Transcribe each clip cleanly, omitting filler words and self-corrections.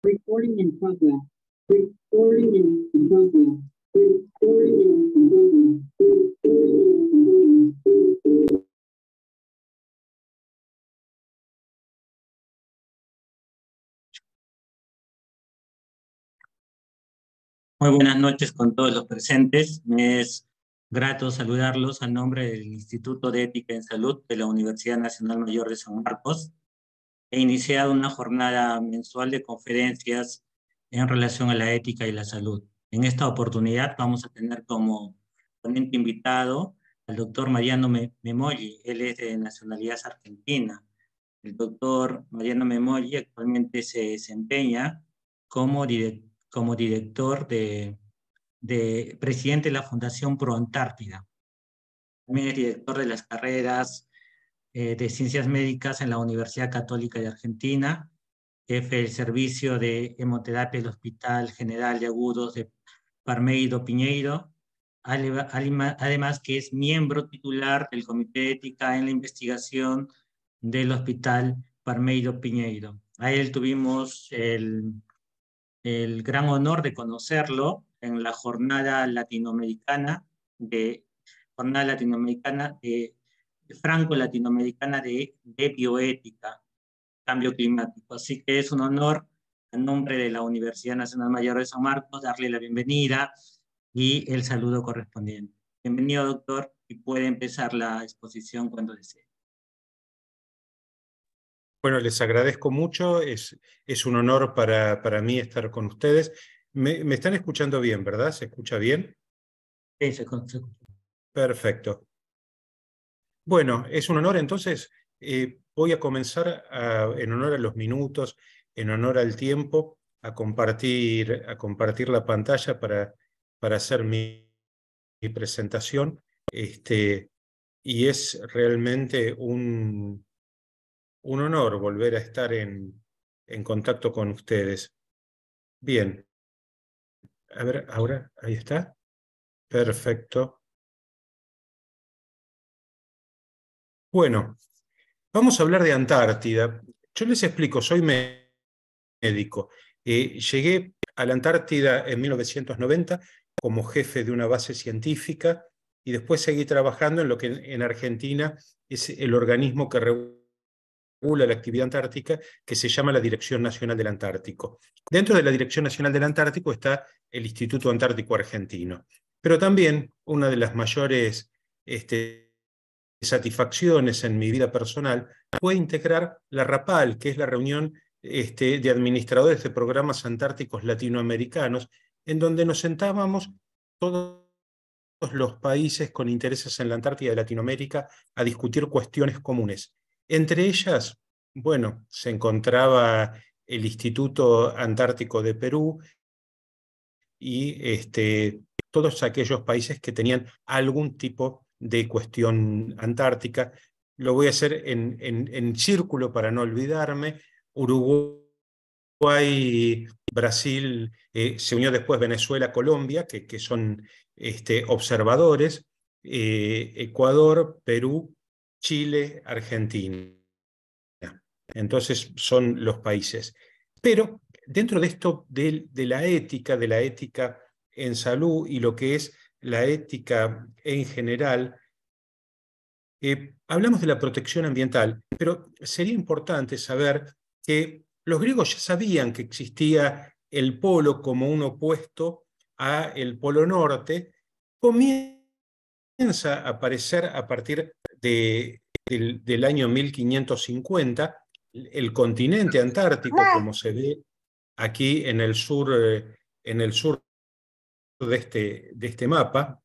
Recording in progress. Recording in progress. Recording in progress. Muy buenas noches con todos los presentes. Me es grato saludarlos a nombre del Instituto de Ética en Salud de la Universidad Nacional Mayor de San Marcos. He iniciado una jornada mensual de conferencias en relación a la ética y la salud. En esta oportunidad vamos a tener como ponente invitado al doctor Mariano Memolli. Él es de nacionalidad argentina. El doctor Mariano Memolli actualmente se desempeña como director presidente de la Fundación Pro Antártida. También es director de las carreras de Ciencias Médicas en la Universidad Católica de Argentina, jefe del servicio de hemoterapia del Hospital General de Agudos de Parmeiro Pinheiro, además que es miembro titular del Comité de Ética en la Investigación del Hospital Parmeiro Pinheiro. A él tuvimos el gran honor de conocerlo en la jornada latinoamericana franco-latinoamericana de bioética, cambio climático. Así que es un honor, en nombre de la Universidad Nacional Mayor de San Marcos, darle la bienvenida y el saludo correspondiente. Bienvenido, doctor, y puede empezar la exposición cuando desee. Bueno, les agradezco mucho, es un honor para mí estar con ustedes. Me están escuchando bien, ¿verdad? ¿Se escucha bien? Sí, se escucha. Perfecto. Bueno, es un honor, entonces voy a comenzar en honor a los minutos, en honor al tiempo, a compartir la pantalla para hacer mi presentación. Y es realmente un honor volver a estar en contacto con ustedes. Bien. A ver, ahora, ahí está. Perfecto. Bueno, vamos a hablar de Antártida. Yo les explico, soy médico. Llegué a la Antártida en 1990 como jefe de una base científica y después seguí trabajando en lo que en Argentina es el organismo que regula la actividad antártica, que se llama la Dirección Nacional del Antártico. Dentro de la Dirección Nacional del Antártico está el Instituto Antártico Argentino. Pero también una de las mayores satisfacciones en mi vida personal fue integrar la RAPAL, que es la reunión de administradores de programas antárticos latinoamericanos, en donde nos sentábamos todos los países con intereses en la Antártida de Latinoamérica a discutir cuestiones comunes. Entre ellas, bueno, se encontraba el Instituto Antártico de Perú y todos aquellos países que tenían algún tipo de cuestión antártica. Lo voy a hacer en círculo para no olvidarme. Uruguay, Brasil, se unió después Venezuela, Colombia, que son observadores, Ecuador, Perú, Chile, Argentina. Entonces son los países. Pero dentro de esto de la ética en salud y lo que es la ética en general, hablamos de la protección ambiental, pero sería importante saber que los griegos ya sabían que existía el polo como un opuesto al polo norte. Comienza a aparecer a partir del año 1550 el continente antártico, como se ve aquí en el sur de este mapa,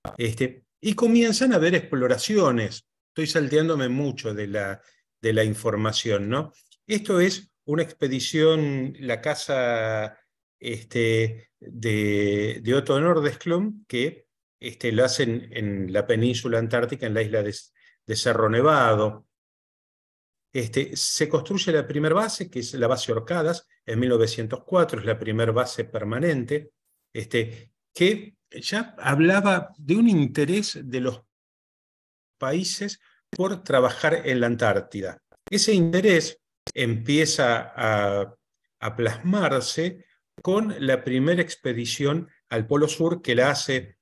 y comienzan a haber exploraciones. Estoy salteándome mucho de la información, ¿no? Esto es una expedición, la casa de Otto Nordesklum, que lo hacen en la península antártica, en la isla de Cerro Nevado. Se construye la primera base, que es la base Orcadas, en 1904, es la primera base permanente, que ya hablaba de un interés de los países por trabajar en la Antártida. Ese interés empieza a plasmarse con la primera expedición al Polo Sur que la hace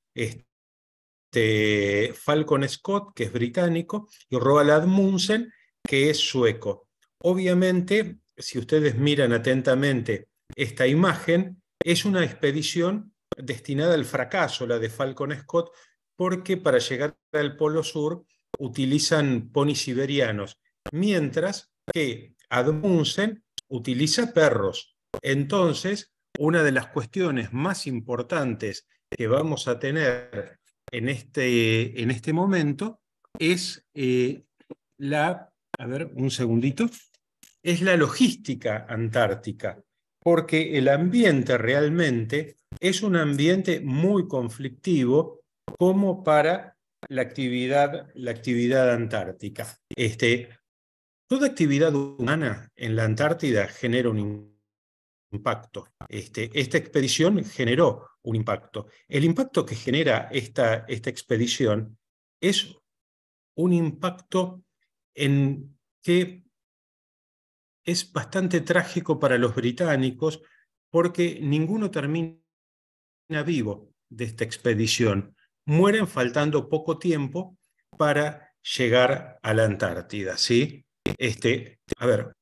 Falcon Scott, que es británico, y Roald Amundsen, que es sueco. Obviamente, si ustedes miran atentamente esta imagen, es una expedición destinada al fracaso, la de Falcon Scott, porque para llegar al Polo Sur utilizan ponis siberianos, mientras que Amundsen utiliza perros. Entonces, una de las cuestiones más importantes que vamos a tener en este momento es a ver, un segundito, es la logística antártica, porque el ambiente realmente es un ambiente muy conflictivo como para la actividad antártica. Toda actividad humana en la Antártida genera un impacto. Esta expedición generó un impacto. El impacto que genera esta expedición es un impacto que es bastante trágico para los británicos porque ninguno termina vivo de esta expedición. Mueren faltando poco tiempo para llegar a la Antártida, ¿sí? A ver,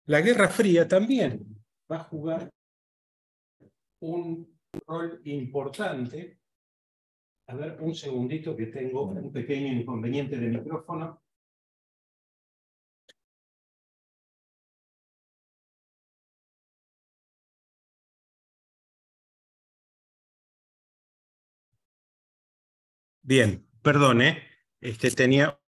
la Guerra Fría también va a jugar un rol importante. A ver, un segundito que tengo un pequeño inconveniente de micrófono. Bien, perdone, tenía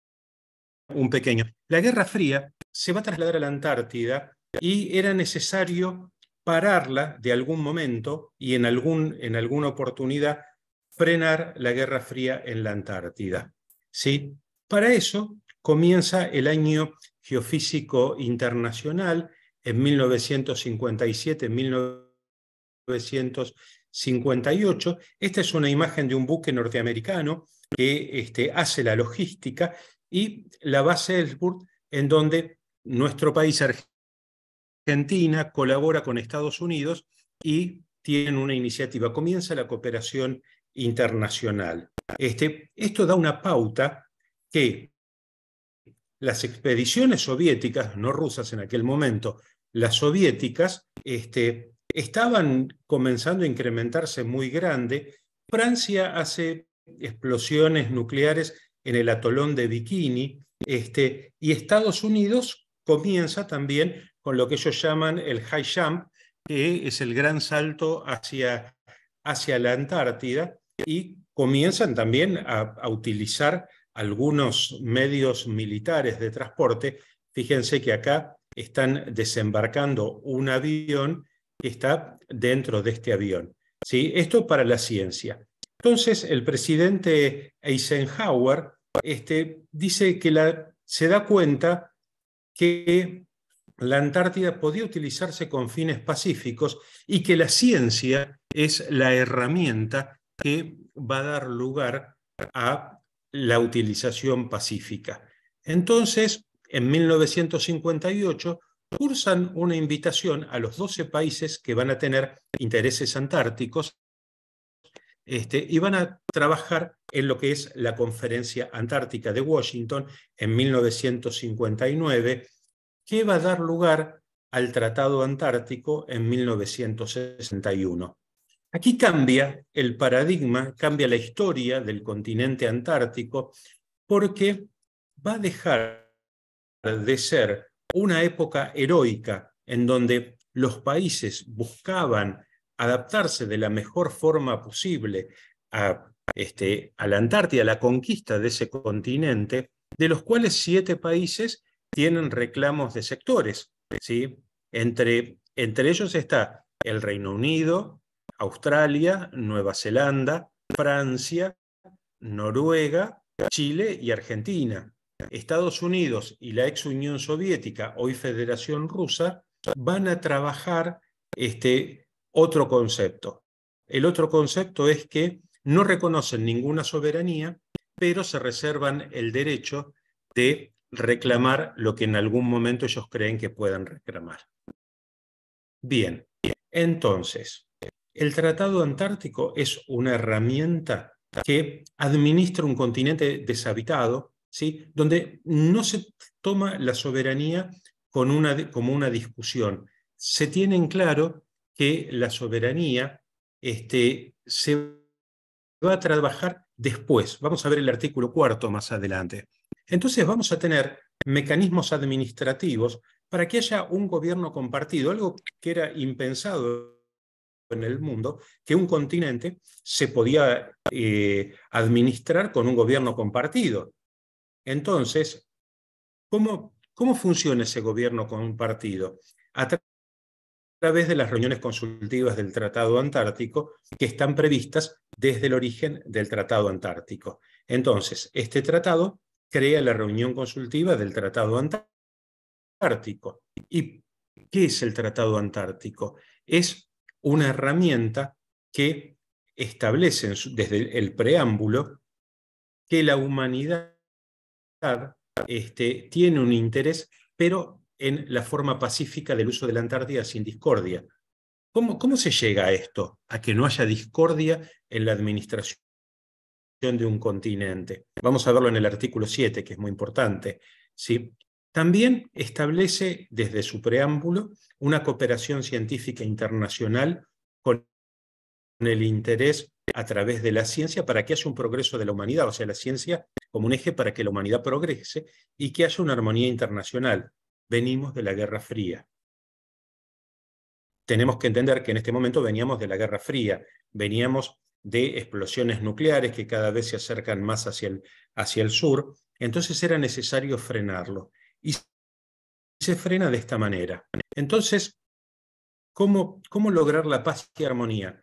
un pequeño. La Guerra Fría se va a trasladar a la Antártida y era necesario pararla de algún momento y en alguna oportunidad frenar la Guerra Fría en la Antártida. ¿Sí? Para eso comienza el Año Geofísico Internacional en 1957-1958. Esta es una imagen de un buque norteamericano que hace la logística, y la base Ellsworth, en donde nuestro país, Argentina, colabora con Estados Unidos y tienen una iniciativa. Comienza la cooperación internacional. Esto da una pauta que las expediciones soviéticas, no rusas en aquel momento, las soviéticas, estaban comenzando a incrementarse muy grande. Francia hace explosiones nucleares en el atolón de Bikini, y Estados Unidos comienza también con lo que ellos llaman el high jump, que es el gran salto hacia la Antártida, y comienzan también a utilizar algunos medios militares de transporte. Fíjense que acá están desembarcando un avión que está dentro de este avión. ¿Sí? Esto para la ciencia. Entonces, el presidente Eisenhower dice que se da cuenta que la Antártida podía utilizarse con fines pacíficos y que la ciencia es la herramienta que va a dar lugar a la utilización pacífica. Entonces, en 1958, cursan una invitación a los 12 países que van a tener intereses antárticos, y van a trabajar en lo que es la Conferencia Antártica de Washington en 1959, que va a dar lugar al Tratado Antártico en 1961. Aquí cambia el paradigma, cambia la historia del continente antártico, porque va a dejar de ser una época heroica en donde los países buscaban adaptarse de la mejor forma posible a la Antártida, a la conquista de ese continente, de los cuales 7 países tienen reclamos de sectores, ¿sí? Entre ellos está el Reino Unido, Australia, Nueva Zelanda, Francia, Noruega, Chile y Argentina. Estados Unidos y la ex Unión Soviética, hoy Federación Rusa, van a trabajar otro concepto. El otro concepto es que no reconocen ninguna soberanía, pero se reservan el derecho de reclamar lo que en algún momento ellos creen que puedan reclamar. Bien, Entonces, el Tratado Antártico es una herramienta que administra un continente deshabitado, ¿sí? Donde no se toma la soberanía como una discusión. Se tiene en claro que la soberanía se va a trabajar después. Vamos a ver el artículo 4 más adelante. Entonces vamos a tener mecanismos administrativos para que haya un gobierno compartido, algo que era impensado en el mundo, que un continente se podía administrar con un gobierno compartido. Entonces, ¿cómo funciona ese gobierno compartido? A través de las reuniones consultivas del Tratado Antártico, que están previstas desde el origen del Tratado Antártico. Entonces, este tratado crea la reunión consultiva del Tratado Antártico. ¿Y qué es el Tratado Antártico? Es una herramienta que establece desde el preámbulo que la humanidad tiene un interés, pero en la forma pacífica del uso de la Antártida sin discordia. ¿Cómo se llega a esto? A que no haya discordia en la administración de un continente. Vamos a verlo en el artículo 7, que es muy importante, ¿sí? También establece desde su preámbulo una cooperación científica internacional con el interés a través de la ciencia para que haya un progreso de la humanidad, o sea, la ciencia como un eje para que la humanidad progrese y que haya una armonía internacional. Venimos de la Guerra Fría. Tenemos que entender que en este momento veníamos de la Guerra Fría, veníamos de explosiones nucleares que cada vez se acercan más hacia el sur, entonces era necesario frenarlo. Y se frena de esta manera. Entonces, ¿cómo lograr la paz y armonía?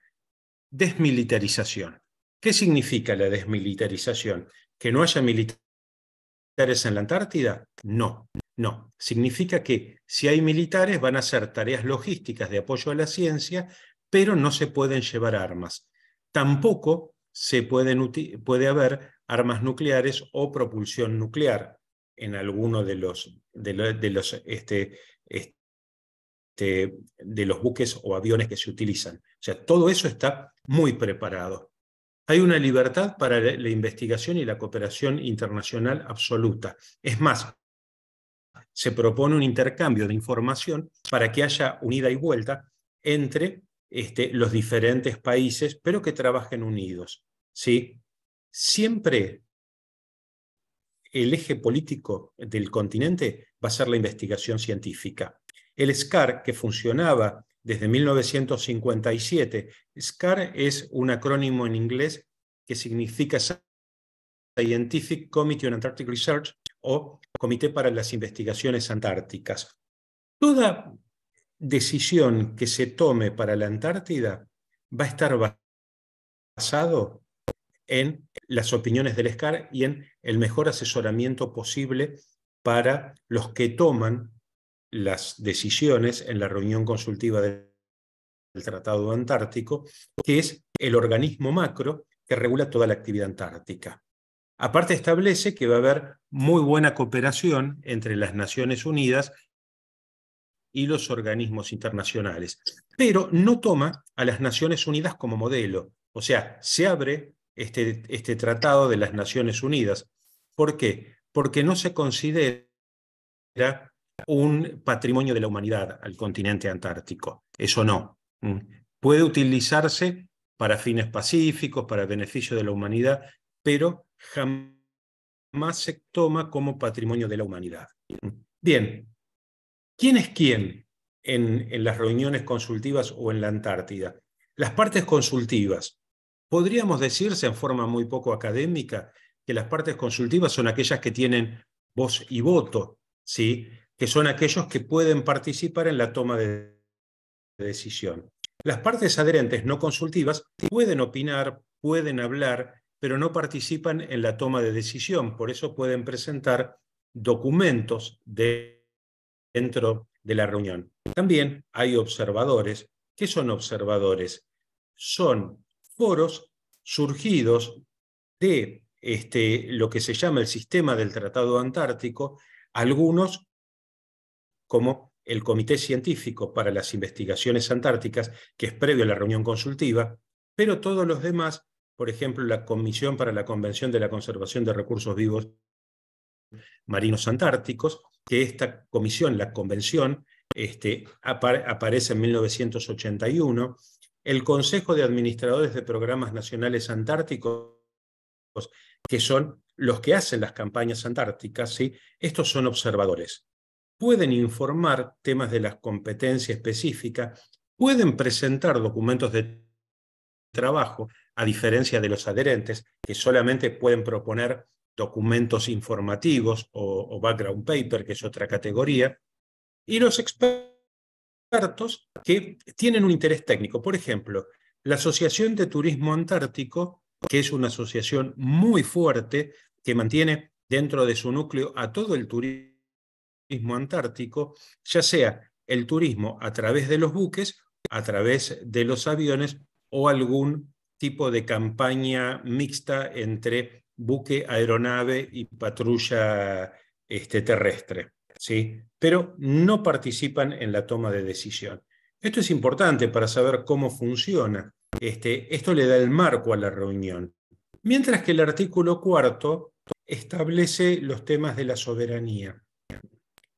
Desmilitarización. ¿Qué significa la desmilitarización? ¿Que no haya militares en la Antártida? No. Significa que si hay militares van a hacer tareas logísticas de apoyo a la ciencia, pero no se pueden llevar armas. Tampoco puede haber armas nucleares o propulsión nuclear en alguno de los buques o aviones que se utilizan. O sea, todo eso está muy preparado. Hay una libertad para la investigación y la cooperación internacional absoluta. Es más, se propone un intercambio de información para que haya un ida y vuelta entre los diferentes países, pero que trabajen unidos, ¿sí? Siempre el eje político del continente va a ser la investigación científica. El SCAR, que funcionaba desde 1957, SCAR es un acrónimo en inglés que significa Scientific Committee on Antarctic Research o Comité para las Investigaciones Antárticas. Toda decisión que se tome para la Antártida va a estar basado en las opiniones del SCAR y en el mejor asesoramiento posible para los que toman las decisiones en la reunión consultiva del Tratado Antártico, que es el organismo macro que regula toda la actividad antártica. Aparte establece que va a haber muy buena cooperación entre las Naciones Unidas y los organismos internacionales, pero no toma a las Naciones Unidas como modelo. O sea, se abre este tratado de las Naciones Unidas. ¿Por qué? Porque no se considera un patrimonio de la humanidad al continente antártico. Eso no. Puede utilizarse para fines pacíficos, para beneficio de la humanidad, pero jamás se toma como patrimonio de la humanidad. Bien, ¿quién es quién en las reuniones consultivas o en la Antártida? Las partes consultivas. Podríamos decirse en forma muy poco académica que las partes consultivas son aquellas que tienen voz y voto, ¿sí? Que son aquellos que pueden participar en la toma de decisión. Las partes adherentes no consultivas pueden opinar, pueden hablar, pero no participan en la toma de decisión. Por eso pueden presentar documentos dentro de la reunión. También hay observadores. ¿Qué son observadores? Son foros surgidos de lo que se llama el sistema del Tratado Antártico, algunos como el Comité Científico para las Investigaciones Antárticas, que es previo a la reunión consultiva, pero todos los demás, por ejemplo, la Comisión para la Convención de la Conservación de Recursos Vivos Marinos Antárticos, que esta comisión, la convención, aparece en 1981, el Consejo de Administradores de Programas Nacionales Antárticos, que son los que hacen las campañas antárticas, ¿sí? Estos son observadores. Pueden informar temas de la competencia específica, pueden presentar documentos de trabajo, a diferencia de los adherentes, que solamente pueden proponer documentos informativos o background paper, que es otra categoría, y los expertos que tienen un interés técnico. Por ejemplo, la Asociación de Turismo Antártico, que es una asociación muy fuerte que mantiene dentro de su núcleo a todo el turismo antártico, ya sea el turismo a través de los buques, a través de los aviones o algún tipo de campaña mixta entre buque, aeronave y patrulla terrestre, ¿sí? Pero no participan en la toma de decisión. Esto es importante para saber cómo funciona. Esto le da el marco a la reunión. Mientras que el artículo 4 establece los temas de la soberanía.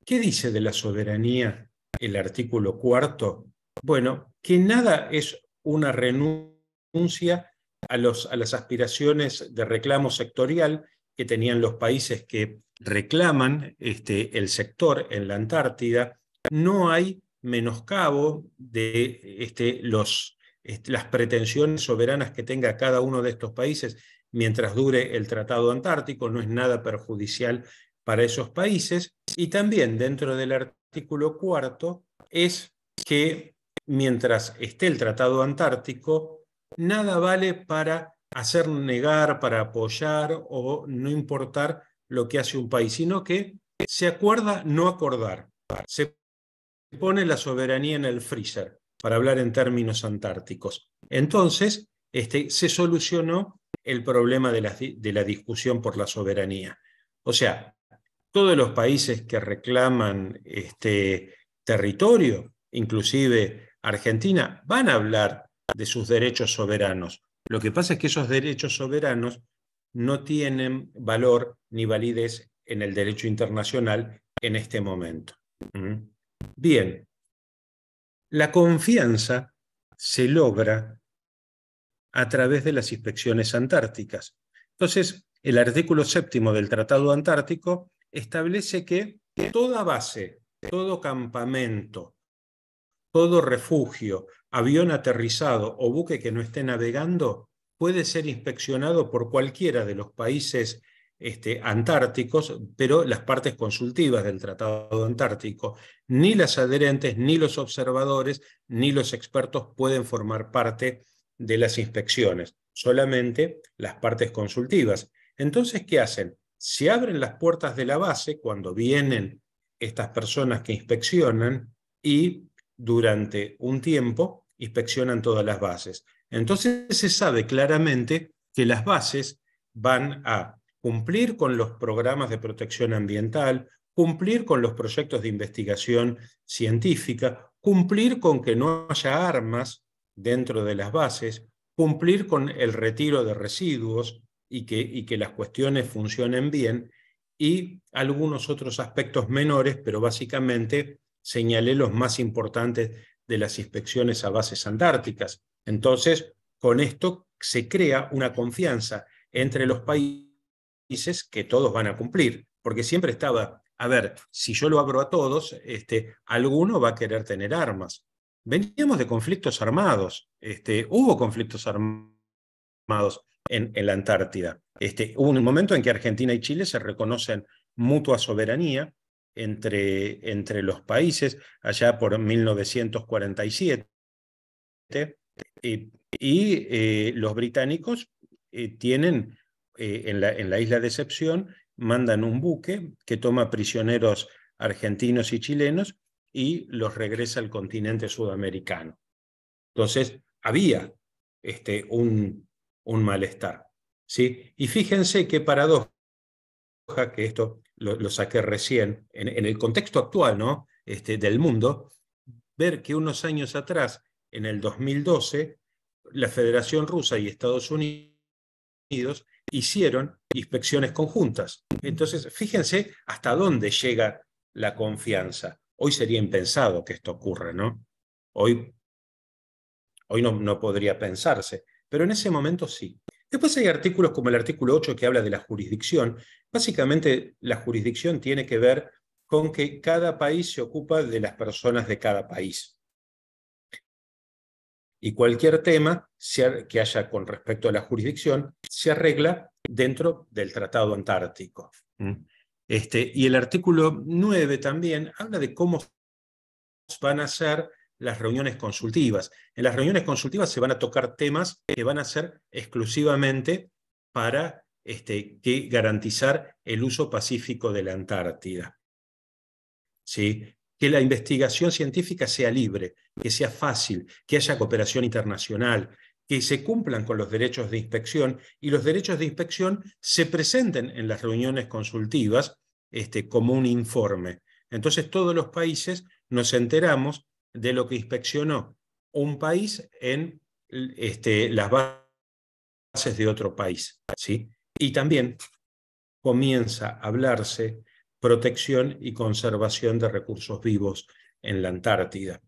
¿Qué dice de la soberanía el artículo 4? Bueno, que nada es una renuncia a las aspiraciones de reclamo sectorial que tenían los países que reclaman el sector en la Antártida. No hay menoscabo de las pretensiones soberanas que tenga cada uno de estos países mientras dure el Tratado Antártico, no es nada perjudicial para esos países. Y también dentro del artículo 4 es que mientras esté el Tratado Antártico, nada vale para hacer negar, para apoyar o no importar lo que hace un país, sino que se acuerda no acordar. Se pone la soberanía en el freezer, para hablar en términos antárticos. Entonces, se solucionó el problema de la discusión por la soberanía. O sea, todos los países que reclaman territorio, inclusive Argentina, van a hablar de sus derechos soberanos. Lo que pasa es que esos derechos soberanos no tienen valor ni validez en el derecho internacional en este momento. Bien, la confianza se logra a través de las inspecciones antárticas. Entonces, el artículo 7 del Tratado Antártico establece que toda base, todo campamento, todo refugio, avión aterrizado o buque que no esté navegando puede ser inspeccionado por cualquiera de los países antárticos, pero las partes consultivas del Tratado Antártico, ni las adherentes, ni los observadores, ni los expertos pueden formar parte de las inspecciones, solamente las partes consultivas. Entonces, ¿qué hacen? Se abren las puertas de la base cuando vienen estas personas que inspeccionan y durante un tiempo inspeccionan todas las bases. Entonces se sabe claramente que las bases van a cumplir con los programas de protección ambiental, cumplir con los proyectos de investigación científica, cumplir con que no haya armas dentro de las bases, cumplir con el retiro de residuos y que las cuestiones funcionen bien, y algunos otros aspectos menores, pero básicamente señalé los más importantes de las inspecciones a bases antárticas. Entonces, con esto se crea una confianza entre los países que todos van a cumplir, porque siempre estaba, a ver, si yo lo abro a todos, alguno va a querer tener armas. Veníamos de conflictos armados, hubo conflictos armados en la Antártida. Hubo un momento en que Argentina y Chile se reconocen mutua soberanía entre los países, allá por 1947, y los británicos tienen, en la isla de Excepción, mandan un buque que toma prisioneros argentinos y chilenos y los regresa al continente sudamericano. Entonces, había un malestar, ¿sí? Y fíjense qué paradoja, que esto lo saqué recién, en el contexto actual, ¿no? del mundo, ver que unos años atrás, en el 2012, la Federación Rusa y Estados Unidos hicieron inspecciones conjuntas. Entonces, fíjense hasta dónde llega la confianza. Hoy sería impensado que esto ocurra, ¿no? Hoy no podría pensarse, pero en ese momento sí. Después hay artículos como el artículo 8 que habla de la jurisdicción. Básicamente, la jurisdicción tiene que ver con que cada país se ocupa de las personas de cada país. Y cualquier tema que haya con respecto a la jurisdicción se arregla dentro del Tratado Antártico. Y el artículo 9 también habla de cómo van a ser las reuniones consultivas. En las reuniones consultivas se van a tocar temas que van a ser exclusivamente para garantizar el uso pacífico de la Antártida. ¿Sí? Que la investigación científica sea libre, que sea fácil, que haya cooperación internacional, que se cumplan con los derechos de inspección y los derechos de inspección se presenten en las reuniones consultivas como un informe. Entonces todos los países nos enteramos de lo que inspeccionó un país en las bases de otro país, ¿sí? Y también comienza a hablarse protección y conservación de recursos vivos en la Antártida.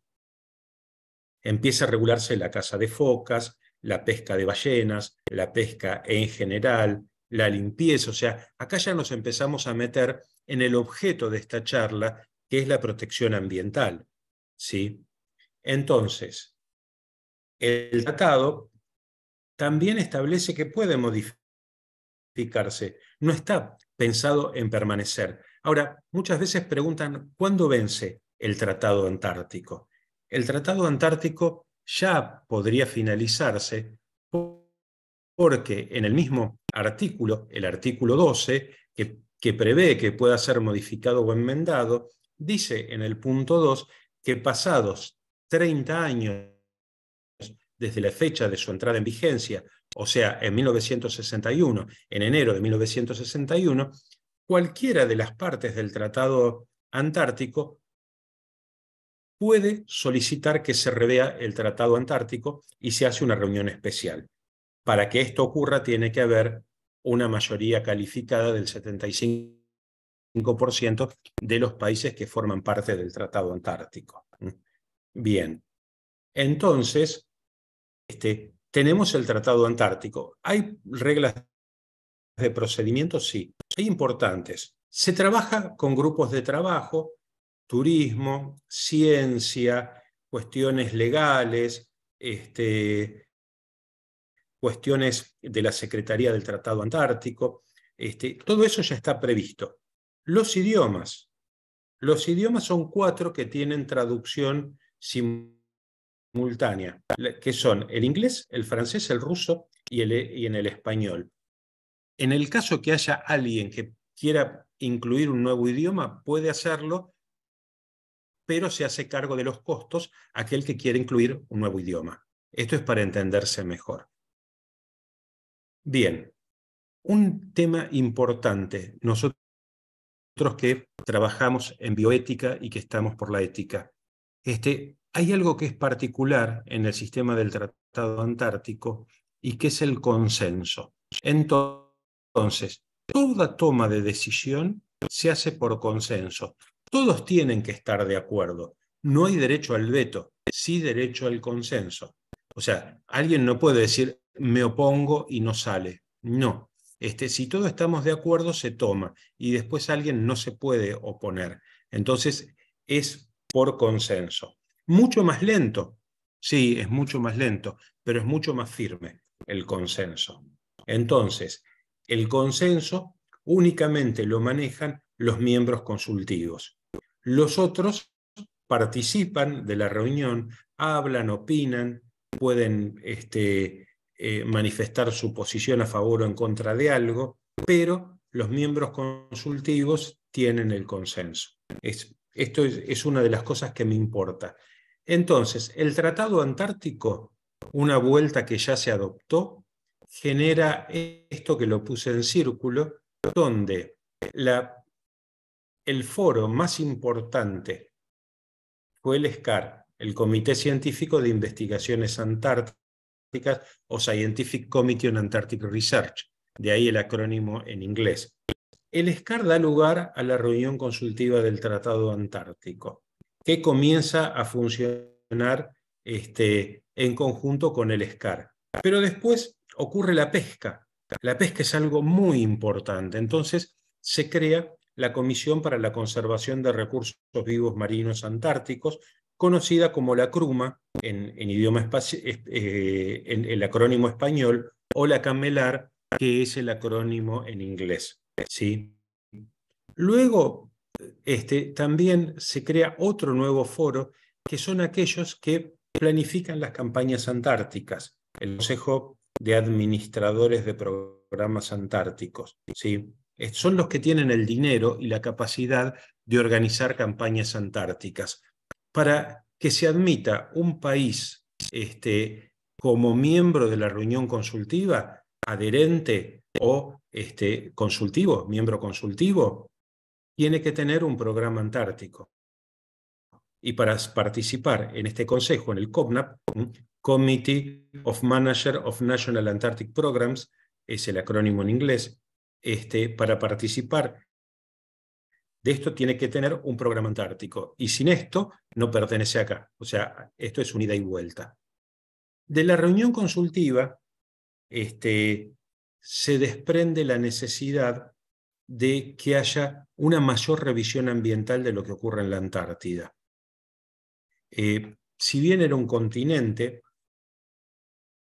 Empieza a regularse la caza de focas, la pesca de ballenas, la pesca en general, la limpieza. O sea, acá ya nos empezamos a meter en el objeto de esta charla, que es la protección ambiental, ¿sí? Entonces, el tratado también establece que puede modificarse. No está pensado en permanecer. Ahora, muchas veces preguntan, ¿cuándo vence el Tratado Antártico? El Tratado Antártico ya podría finalizarse porque en el mismo artículo, el artículo 12, que prevé que pueda ser modificado o enmendado, dice en el punto 2 que pasados 30 años desde la fecha de su entrada en vigencia, o sea, en 1961, en enero de 1961, cualquiera de las partes del Tratado Antártico puede solicitar que se revea el Tratado Antártico y se hace una reunión especial. Para que esto ocurra tiene que haber una mayoría calificada del 75% de los países que forman parte del Tratado Antártico. Bien, entonces tenemos el Tratado Antártico. ¿Hay reglas de procedimiento? Sí, hay importantes. Se trabaja con grupos de trabajo, turismo, ciencia, cuestiones legales, cuestiones de la Secretaría del Tratado Antártico. Todo eso ya está previsto. Los idiomas son 4 que tienen traducción simultánea, que son el inglés, el francés, el ruso y en el español. En el caso que haya alguien que quiera incluir un nuevo idioma, puede hacerlo, pero se hace cargo de los costos aquel que quiere incluir un nuevo idioma. Esto es para entenderse mejor. Bien, un tema importante, nosotros que trabajamos en bioética y que estamos por la ética. Hay algo que es particular en el sistema del Tratado Antártico y que es el consenso. Entonces, toda toma de decisión se hace por consenso. Todos tienen que estar de acuerdo. No hay derecho al veto, sí derecho al consenso. O sea, alguien no puede decir, me opongo y no sale. No. Si todos estamos de acuerdo, se toma. Y después alguien no se puede oponer. Entonces, es por consenso. Mucho más lento. Sí, es mucho más lento, pero es mucho más firme el consenso. Entonces, el consenso únicamente lo manejan los miembros consultivos. Los otros participan de la reunión, hablan, opinan, pueden manifestar su posición a favor o en contra de algo, pero los miembros consultivos tienen el consenso. Esto es una de las cosas que me importa. Entonces, el Tratado Antártico, una vuelta que ya se adoptó, genera esto que lo puse en círculo, donde el foro más importante fue el SCAR, el Comité Científico de Investigaciones Antárticas o Scientific Committee on Antarctic Research, de ahí el acrónimo en inglés. El SCAR da lugar a la reunión consultiva del Tratado Antártico, que comienza a funcionar en conjunto con el SCAR. Pero después ocurre la pesca. La pesca es algo muy importante. Entonces se crea la Comisión para la Conservación de Recursos Vivos Marinos Antárticos, conocida como la CRUMA en el acrónimo español, o la CAMELAR, que es el acrónimo en inglés. ¿Sí? Luego, también se crea otro nuevo foro, que son aquellos que planifican las campañas antárticas, el Consejo de Administradores de Programas Antárticos. ¿Sí? Son los que tienen el dinero y la capacidad de organizar campañas antárticas. Para que se admita un país como miembro de la reunión consultiva, adherente o miembro consultivo, tiene que tener un programa antártico. Y para participar en este consejo, en el CONAP, Committee of Manager of National Antarctic Programs, es el acrónimo en inglés, para participar de esto tiene que tener un programa antártico. Y sin esto, no pertenece acá. O sea, esto es un ida y vuelta. De la reunión consultiva, se desprende la necesidad de que haya una mayor revisión ambiental de lo que ocurre en la Antártida. Si bien era un continente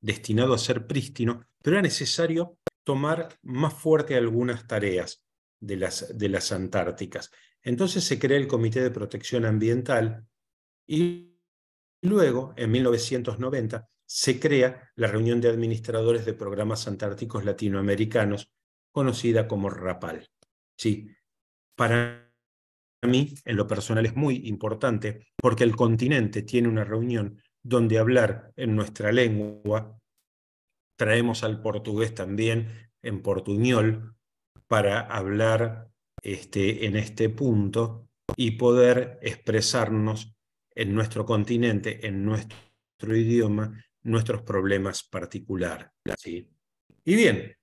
destinado a ser prístino, pero era necesario tomar más fuerte algunas tareas de las antárticas. Entonces se crea el Comité de Protección Ambiental y luego, en 1990, se crea la Reunión de Administradores de Programas Antárticos Latinoamericanos, conocida como RAPAL. Sí, para mí, en lo personal, es muy importante porque el continente tiene una reunión donde hablar en nuestra lengua. Traemos al portugués también en portuñol para hablar en este punto y poder expresarnos en nuestro continente, en nuestro idioma, nuestros problemas particulares. ¿Sí? Y bien,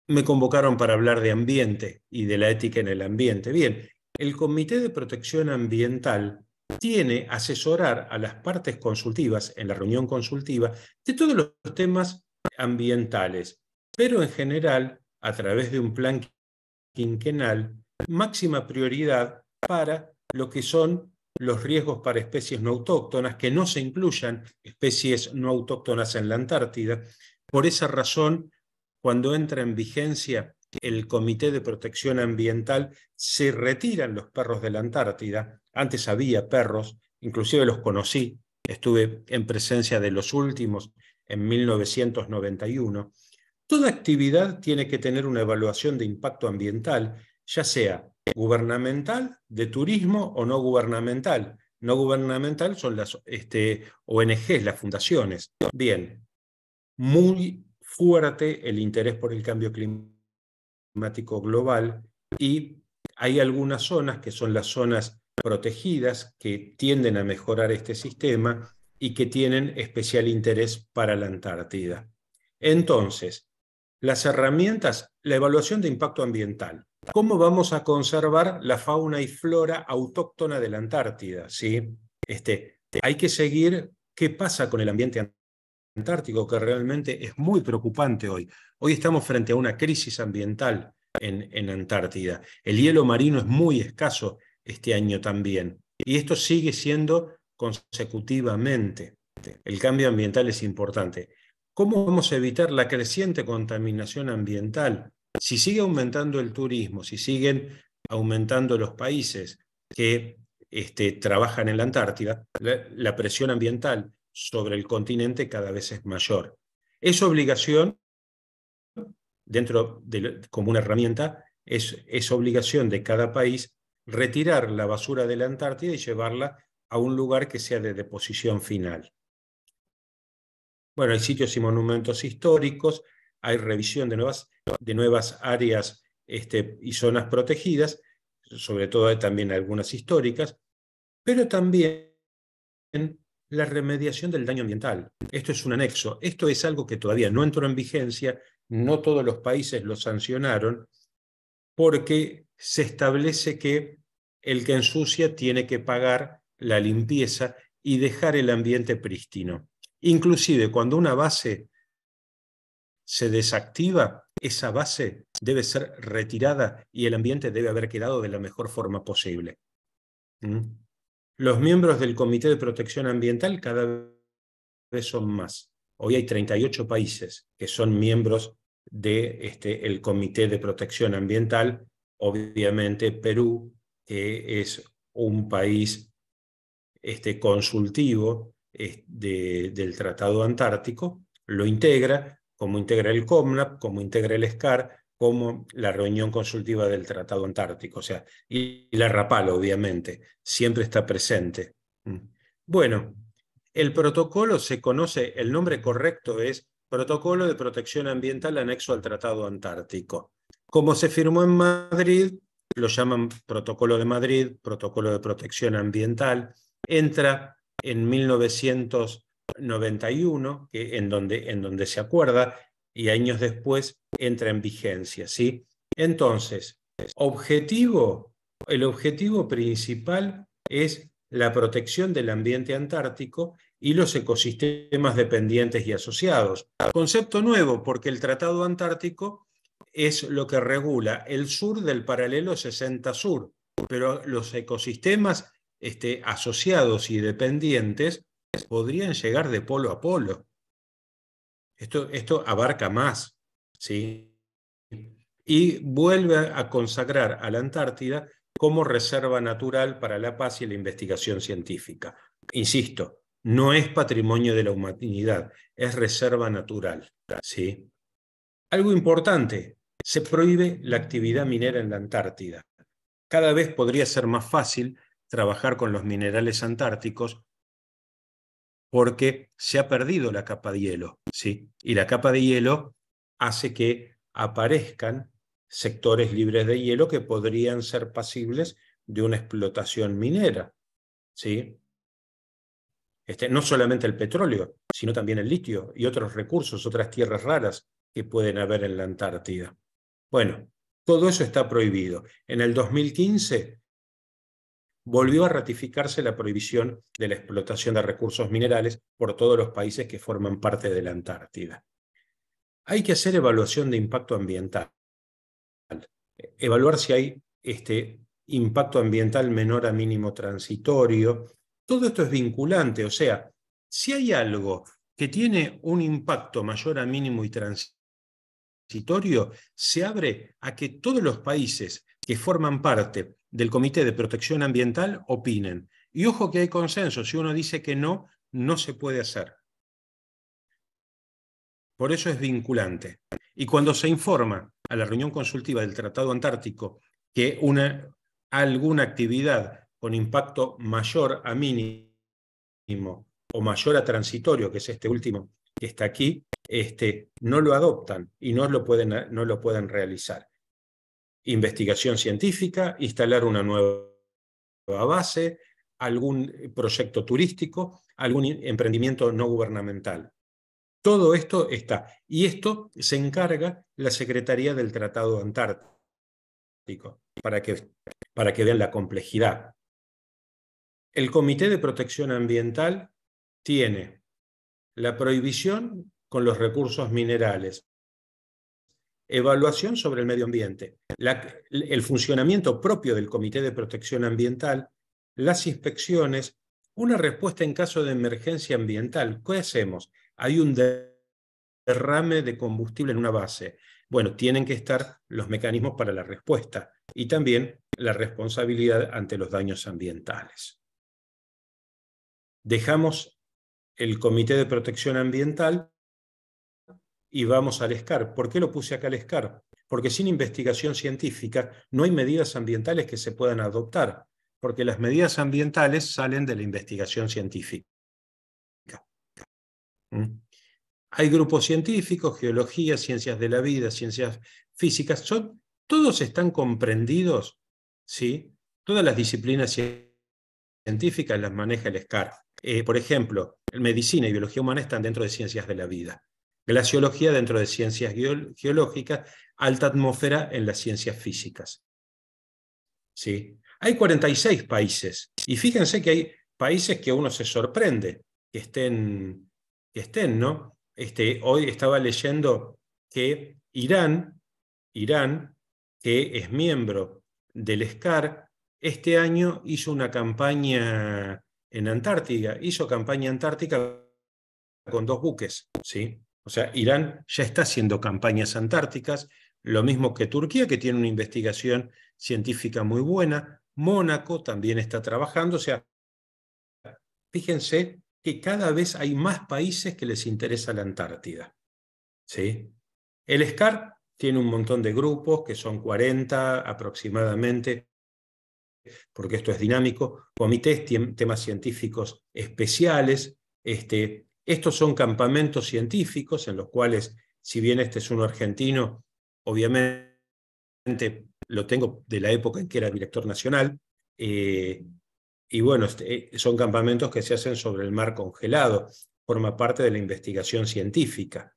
me convocaron para hablar de ambiente y de la ética en el ambiente. Bien, el Comité de Protección Ambiental tiene asesorar a las partes consultivas en la reunión consultiva de todos los temas ambientales, pero en general, a través de un plan quinquenal, máxima prioridad para lo que son los riesgos para especies no autóctonas, que no se incluyan especies no autóctonas en la Antártida. Por esa razón, cuando entra en vigencia el Comité de Protección Ambiental, se retiran los perros de la Antártida. Antes había perros, inclusive los conocí, estuve en presencia de los últimos en 1991. Toda actividad tiene que tener una evaluación de impacto ambiental, ya sea gubernamental, de turismo o no gubernamental. No gubernamental son las ONGs, las fundaciones. Bien, muy fuerte el interés por el cambio climático global y hay algunas zonas que son las zonas protegidas que tienden a mejorar este sistema y que tienen especial interés para la Antártida. Entonces, las herramientas, la evaluación de impacto ambiental. ¿Cómo vamos a conservar la fauna y flora autóctona de la Antártida? ¿Sí? Hay que seguir qué pasa con el ambiente antártico, que realmente es muy preocupante hoy. Hoy estamos frente a una crisis ambiental en Antártida. El hielo marino es muy escaso este año también. Y esto sigue siendo consecutivamente. El cambio ambiental es importante. ¿Cómo vamos a evitar la creciente contaminación ambiental? Si sigue aumentando el turismo, si siguen aumentando los países que trabajan en la Antártida, la presión ambiental sobre el continente cada vez es mayor. Es obligación, como una herramienta, es obligación de cada país retirar la basura de la Antártida y llevarla a un lugar que sea de deposición final. Bueno, hay sitios y monumentos históricos, hay revisión de nuevas áreas y zonas protegidas, sobre todo hay también algunas históricas, pero también la remediación del daño ambiental. Esto es un anexo. Esto es algo que todavía no entró en vigencia, no todos los países lo sancionaron, porque se establece que el que ensucia tiene que pagar la limpieza y dejar el ambiente prístino. Inclusive cuando una base se desactiva, esa base debe ser retirada y el ambiente debe haber quedado de la mejor forma posible. Los miembros del Comité de Protección Ambiental cada vez son más. Hoy hay 38 países que son miembros del Comité de Protección Ambiental. Obviamente Perú, que es un país consultivo del Tratado Antártico, lo integra, como integra el COMNAP, como integra el SCAR, como la reunión consultiva del Tratado Antártico. O sea, y la RAPAL, obviamente, siempre está presente. Bueno, el protocolo se conoce, el nombre correcto es Protocolo de Protección Ambiental anexo al Tratado Antártico. Como se firmó en Madrid, lo llaman Protocolo de Madrid, Protocolo de Protección Ambiental. Entra en 1991, en donde se acuerda, y años después entra en vigencia, ¿sí? Entonces, el objetivo principal es la protección del ambiente antártico y los ecosistemas dependientes y asociados. Concepto nuevo, porque el Tratado Antártico es lo que regula el sur del paralelo 60 sur, pero los ecosistemas asociados y dependientes podrían llegar de polo a polo. Esto abarca más, ¿sí? Y vuelve a consagrar a la Antártida como reserva natural para la paz y la investigación científica. Insisto, no es patrimonio de la humanidad, es reserva natural, ¿sí? Algo importante, se prohíbe la actividad minera en la Antártida. Cada vez podría ser más fácil trabajar con los minerales antárticos porque se ha perdido la capa de hielo, ¿sí? Y la capa de hielo hace que aparezcan sectores libres de hielo que podrían ser pasibles de una explotación minera, ¿sí? No solamente el petróleo, sino también el litio y otros recursos, otras tierras raras que pueden haber en la Antártida. Bueno, todo eso está prohibido. En el 2015 volvió a ratificarse la prohibición de la explotación de recursos minerales por todos los países que forman parte de la Antártida. Hay que hacer evaluación de impacto ambiental. Evaluar si hay impacto ambiental menor a mínimo transitorio. Todo esto es vinculante, o sea, si hay algo que tiene un impacto mayor a mínimo y transitorio, se abre a que todos los países que forman parte del Comité de Protección Ambiental opinen. Y ojo que hay consenso, si uno dice que no, no se puede hacer. Por eso es vinculante. Y cuando se informa a la reunión consultiva del Tratado Antártico que alguna actividad con impacto mayor a mínimo o mayor a transitorio, que es este último que está aquí, no lo adoptan y no lo pueden realizar. Investigación científica, instalar una nueva base, algún proyecto turístico, algún emprendimiento no gubernamental. Todo esto está. Y esto se encarga la Secretaría del Tratado Antártico, para que vean la complejidad. El Comité de Protección Ambiental tiene la prohibición con los recursos minerales, evaluación sobre el medio ambiente, el funcionamiento propio del Comité de Protección Ambiental, las inspecciones, una respuesta en caso de emergencia ambiental. ¿Qué hacemos? Hay un derrame de combustible en una base. Bueno, tienen que estar los mecanismos para la respuesta y también la responsabilidad ante los daños ambientales. Dejamos el Comité de Protección Ambiental y vamos al SCAR. ¿Por qué lo puse acá al SCAR? Porque sin investigación científica no hay medidas ambientales que se puedan adoptar, porque las medidas ambientales salen de la investigación científica. Hay grupos científicos, geología, ciencias de la vida, ciencias físicas, todos están comprendidos, ¿sí? Todas las disciplinas científicas las maneja el SCAR. Por ejemplo, medicina y biología humana están dentro de ciencias de la vida. Glaciología dentro de ciencias geológicas, alta atmósfera en las ciencias físicas. ¿Sí? Hay 46 países, y fíjense que hay países que uno se sorprende que estén, ¿no? Hoy estaba leyendo que Irán, que es miembro del SCAR, este año hizo una campaña en Antártida, hizo campaña antártica con 2 buques, ¿sí? O sea, Irán ya está haciendo campañas antárticas, lo mismo que Turquía, que tiene una investigación científica muy buena. Mónaco también está trabajando. O sea, fíjense que cada vez hay más países que les interesa la Antártida, ¿sí? El SCAR tiene un montón de grupos, que son 40 aproximadamente, porque esto es dinámico, comités, temas científicos especiales. Estos son campamentos científicos en los cuales, si bien este es uno argentino, obviamente lo tengo de la época en que era director nacional, y bueno, son campamentos que se hacen sobre el mar congelado, forma parte de la investigación científica.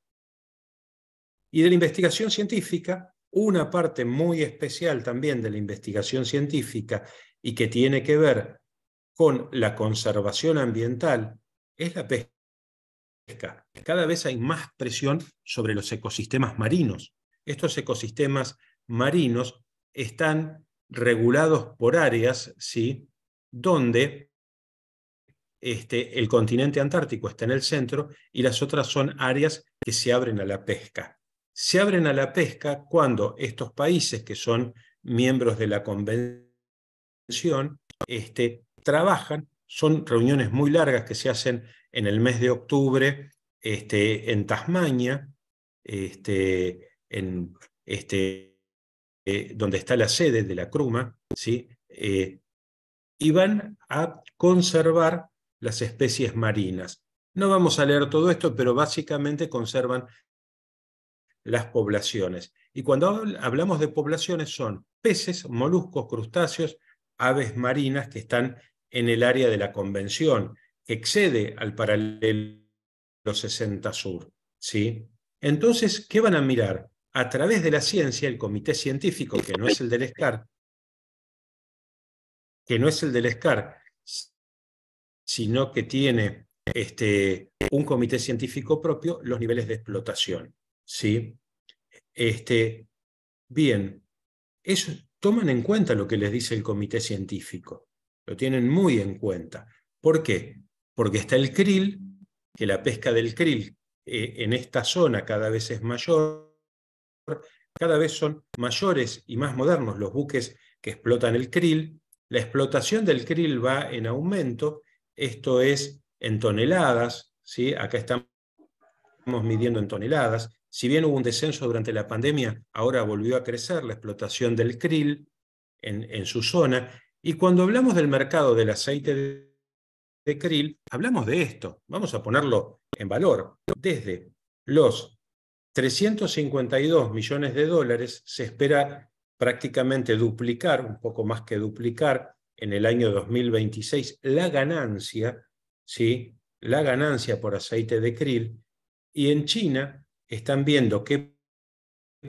Y de la investigación científica, una parte muy especial también de la investigación científica y que tiene que ver con la conservación ambiental es la pesca. Cada vez hay más presión sobre los ecosistemas marinos. Estos ecosistemas marinos están regulados por áreas, ¿sí?, donde el continente antártico está en el centro y las otras son áreas que se abren a la pesca. Se abren a la pesca cuando estos países que son miembros de la convención trabajan, son reuniones muy largas que se hacen en el mes de octubre en Tasmania, donde está la sede de la CRUMA, ¿sí? Y van a conservar las especies marinas. No vamos a leer todo esto, pero básicamente conservan las poblaciones. Y cuando hablamos de poblaciones son peces, moluscos, crustáceos, aves marinas que están en el área de la convención, que excede al paralelo 60 sur, ¿sí? Entonces, ¿qué van a mirar? A través de la ciencia, el comité científico, que no es el del SCAR, sino que tiene un comité científico propio, los niveles de explotación, ¿sí? Bien, eso, toman en cuenta lo que les dice el comité científico, lo tienen muy en cuenta. ¿Por qué? Porque está el krill, que la pesca del krill en esta zona cada vez es mayor, cada vez son mayores y más modernos los buques que explotan el krill. La explotación del krill va en aumento, esto es en toneladas, ¿sí? Acá estamos midiendo en toneladas. Si bien hubo un descenso durante la pandemia, ahora volvió a crecer la explotación del krill en su zona. Y cuando hablamos del mercado del aceite de krill, hablamos de esto. Vamos a ponerlo en valor. Desde los 352 millones de dólares se espera prácticamente duplicar, un poco más que duplicar, en el año 2026 la ganancia, ¿sí?, la ganancia por aceite de krill. Y en China están viendo que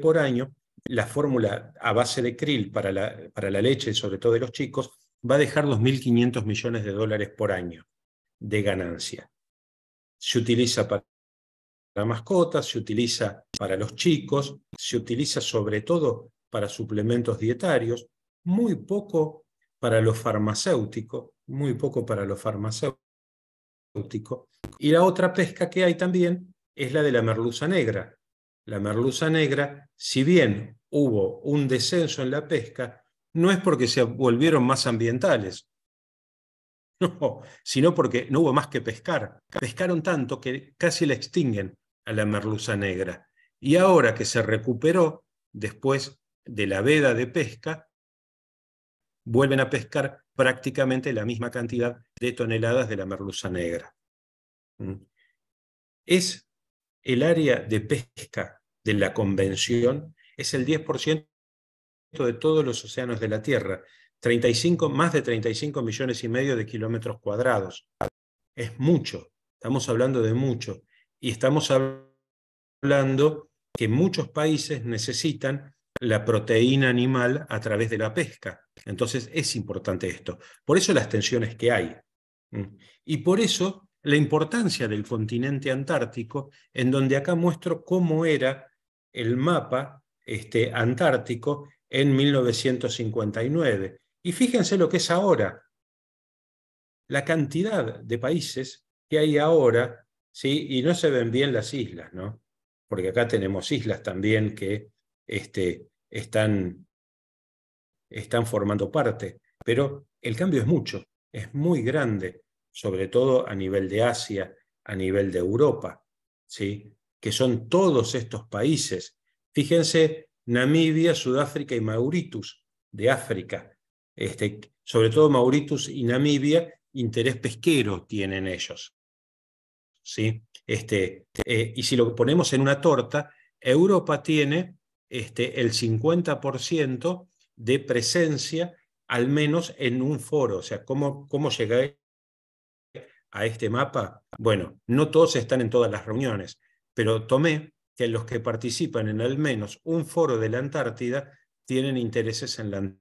por año la fórmula a base de krill para la leche, sobre todo de los chicos, va a dejar 2.500 millones de dólares por año de ganancia. Se utiliza para mascotas, se utiliza para los chicos, se utiliza sobre todo para suplementos dietarios, muy poco para lo farmacéutico, muy poco para lo farmacéutico. Y la otra pesca que hay también es la de la merluza negra. La merluza negra, si bien hubo un descenso en la pesca, no es porque se volvieron más ambientales, no, sino porque no hubo más que pescar. Pescaron tanto que casi la extinguen a la merluza negra. Y ahora que se recuperó, después de la veda de pesca, vuelven a pescar prácticamente la misma cantidad de toneladas de la merluza negra. Es el área de pesca de la convención, es el 10% de todos los océanos de la Tierra, más de 35 millones y medio de kilómetros cuadrados. Es mucho, estamos hablando de mucho. Y estamos hablando que muchos países necesitan la proteína animal a través de la pesca. Entonces es importante esto. Por eso las tensiones que hay. Y por eso la importancia del continente antártico, en donde acá muestro cómo era el mapa antártico en 1959. Y fíjense lo que es ahora. La cantidad de países que hay ahora, ¿sí? Y no se ven bien las islas, ¿no? Porque acá tenemos islas también que están formando parte, pero el cambio es mucho, es muy grande, sobre todo a nivel de Asia, a nivel de Europa, ¿sí? Que son todos estos países. Fíjense, Namibia, Sudáfrica y Mauritius, de África. Sobre todo Mauritius y Namibia, interés pesquero tienen ellos, ¿sí? Y si lo ponemos en una torta, Europa tiene el 50% de presencia, al menos en un foro. O sea, ¿cómo llegué a este mapa? Bueno, no todos están en todas las reuniones, pero tomé que los que participan en al menos un foro de la Antártida tienen intereses en la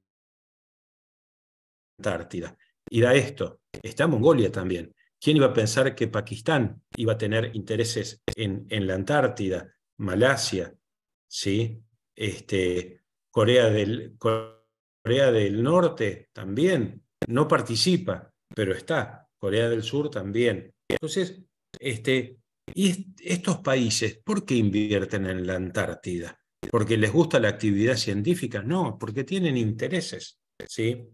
Antártida. Y da esto, está Mongolia también. ¿Quién iba a pensar que Pakistán iba a tener intereses en la Antártida? Malasia, ¿sí? Corea del Norte también no participa, pero está. Corea del Sur también. Entonces, estos países, ¿por qué invierten en la Antártida? ¿Porque les gusta la actividad científica? No, porque tienen intereses, ¿sí?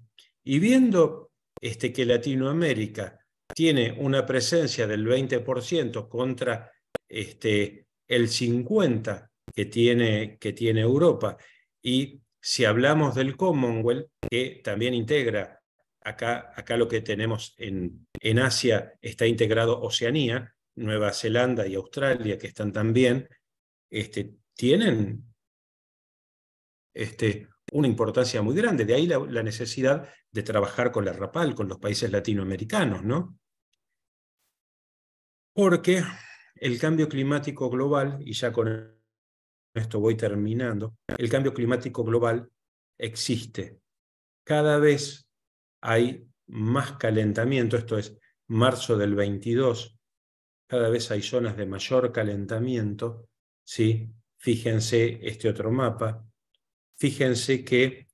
Y viendo que Latinoamérica tiene una presencia del 20% contra el 50% que tiene Europa, y si hablamos del Commonwealth, que también integra, acá lo que tenemos en Asia está integrado Oceanía, Nueva Zelanda y Australia, que están también, tienen una importancia muy grande. De ahí la necesidad de trabajar con la RAPAL, con los países latinoamericanos, ¿no? Porque el cambio climático global, y ya con esto voy terminando, el cambio climático global existe. Cada vez hay más calentamiento, esto es marzo del 22, cada vez hay zonas de mayor calentamiento, ¿sí? Fíjense este otro mapa. Fíjense que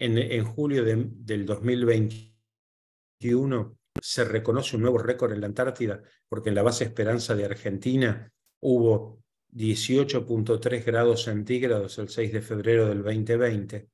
en julio del 2021 se reconoce un nuevo récord en la Antártida, porque en la base Esperanza de Argentina hubo 18.3 grados centígrados el 6 de febrero del 2020,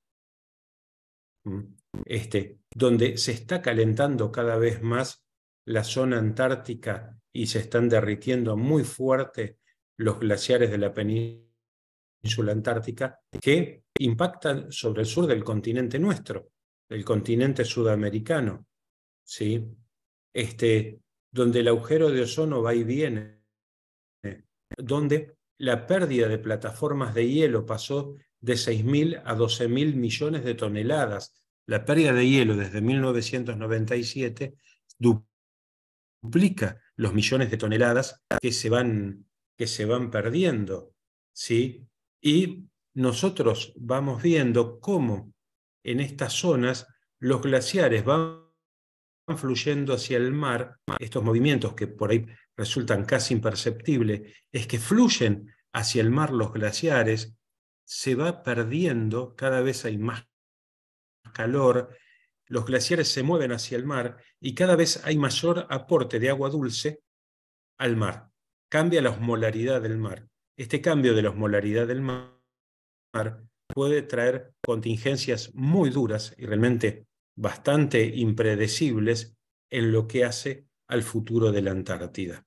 donde se está calentando cada vez más la zona antártica y se están derritiendo muy fuerte los glaciares de la península antártica, que impactan sobre el sur del continente nuestro, el continente sudamericano, ¿sí? Donde el agujero de ozono va y viene, donde la pérdida de plataformas de hielo pasó de 6.000 a 12.000 millones de toneladas. La pérdida de hielo desde 1997 duplica los millones de toneladas que se van perdiendo, ¿sí? Y nosotros vamos viendo cómo en estas zonas los glaciares van fluyendo hacia el mar. Estos movimientos que por ahí resultan casi imperceptibles, es que fluyen hacia el mar los glaciares, se va perdiendo, cada vez hay más calor, los glaciares se mueven hacia el mar y cada vez hay mayor aporte de agua dulce al mar. Cambia la osmolaridad del mar. Este cambio de la osmolaridad del mar puede traer contingencias muy duras y realmente bastante impredecibles en lo que hace al futuro de la Antártida.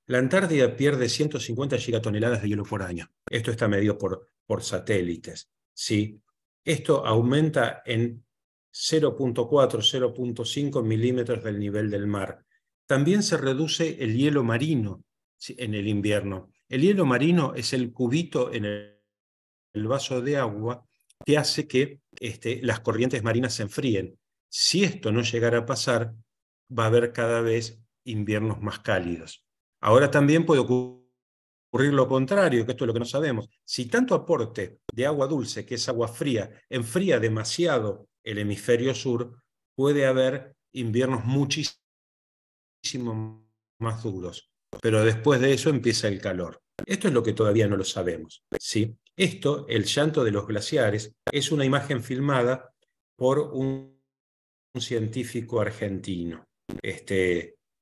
La Antártida pierde 150 gigatoneladas de hielo por año. Esto está medido por satélites, ¿sí? Esto aumenta en 0.4, 0.5 milímetros del nivel del mar. También se reduce el hielo marino en el invierno. El hielo marino es el cubito en el vaso de agua que hace que las corrientes marinas se enfríen. Si esto no llegara a pasar, va a haber cada vez inviernos más cálidos. Ahora también puede ocurrir lo contrario, que esto es lo que no sabemos. Si tanto aporte de agua dulce, que es agua fría, enfría demasiado el hemisferio sur, puede haber inviernos muchísimo más duros. Pero después de eso empieza el calor. Esto es lo que todavía no lo sabemos, ¿sí? Esto, el llanto de los glaciares, es una imagen filmada por un científico argentino.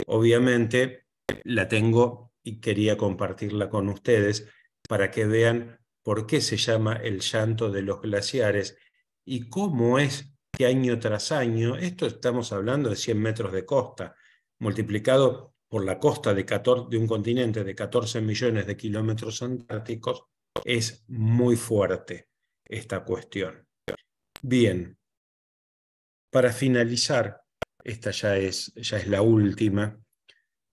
Obviamente la tengo y quería compartirla con ustedes para que vean por qué se llama el llanto de los glaciares y cómo es que año tras año, esto estamos hablando de 100 metros de costa, multiplicado por la costa de un continente de 14 millones de kilómetros antárticos, es muy fuerte esta cuestión. Bien, para finalizar, esta ya es la última,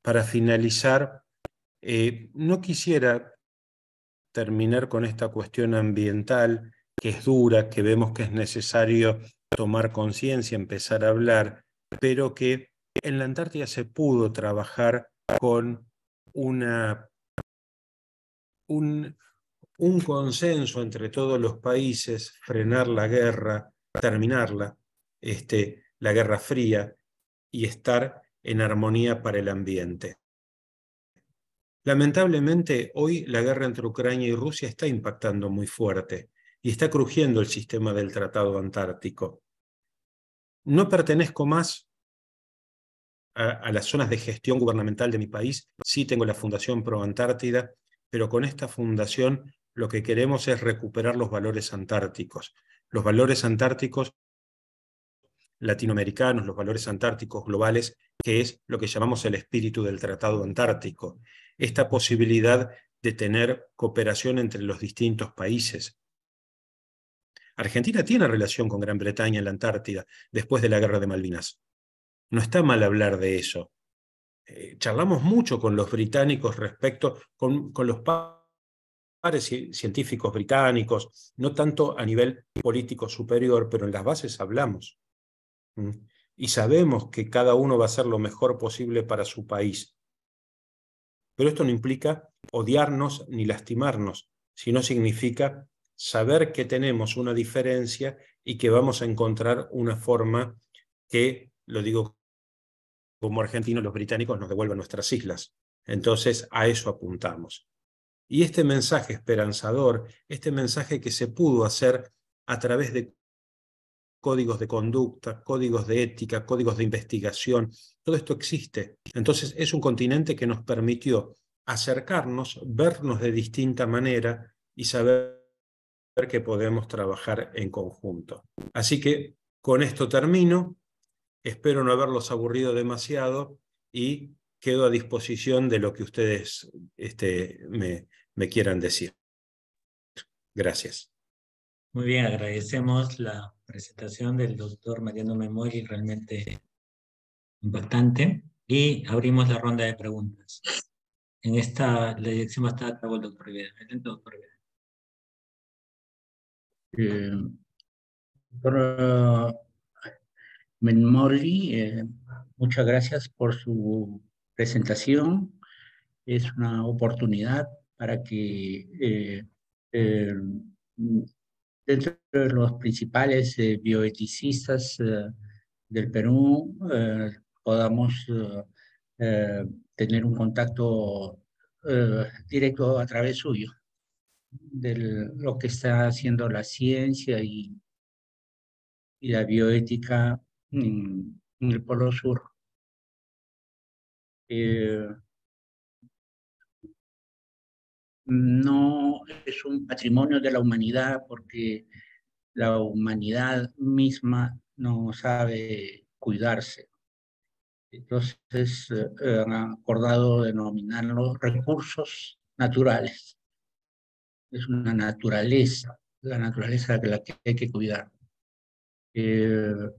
para finalizar, no quisiera terminar con esta cuestión ambiental, que es dura, que vemos que es necesario tomar conciencia, empezar a hablar, pero que en la Antártida se pudo trabajar con un consenso entre todos los países, frenar la guerra, terminarla, la Guerra Fría, y estar en armonía para el ambiente. Lamentablemente, hoy la guerra entre Ucrania y Rusia está impactando muy fuerte y está crujiendo el sistema del Tratado Antártico. No pertenezco más a las zonas de gestión gubernamental de mi país, sí tengo la Fundación Pro Antártida, pero con esta fundación lo que queremos es recuperar los valores antárticos. Los valores antárticos latinoamericanos, los valores antárticos globales, que es lo que llamamos el espíritu del Tratado Antártico. Esta posibilidad de tener cooperación entre los distintos países. Argentina tiene relación con Gran Bretaña en la Antártida después de la Guerra de Malvinas. No está mal hablar de eso. Charlamos mucho con los británicos con los pares científicos británicos, no tanto a nivel político superior, pero en las bases hablamos. Y sabemos que cada uno va a hacer lo mejor posible para su país. Pero esto no implica odiarnos ni lastimarnos, sino significa saber que tenemos una diferencia y que vamos a encontrar una forma que, lo digo como argentino, los británicos nos devuelvan nuestras islas. Entonces, a eso apuntamos. Y este mensaje esperanzador, este mensaje que se pudo hacer a través de códigos de conducta, códigos de ética, códigos de investigación, todo esto existe. Entonces es un continente que nos permitió acercarnos, vernos de distinta manera y saber que podemos trabajar en conjunto. Así que con esto termino, espero no haberlos aburrido demasiado y quedo a disposición de lo que ustedes me quieran decir. Gracias. Muy bien, agradecemos la presentación del doctor Mariano Memoli, realmente impactante, y abrimos la ronda de preguntas. En la dirección va a estar a cargo el doctor Rivera. Adelante, doctor Rivera. Doctor Memoli, muchas gracias por su presentación. Es una oportunidad para que dentro de los principales bioeticistas del Perú podamos tener un contacto directo a través suyo de lo que está haciendo la ciencia y la bioética en el Polo Sur. No es un patrimonio de la humanidad porque la humanidad misma no sabe cuidarse. Entonces han acordado denominarlo recursos naturales. Es una naturaleza, la naturaleza de la que hay que cuidar. Sin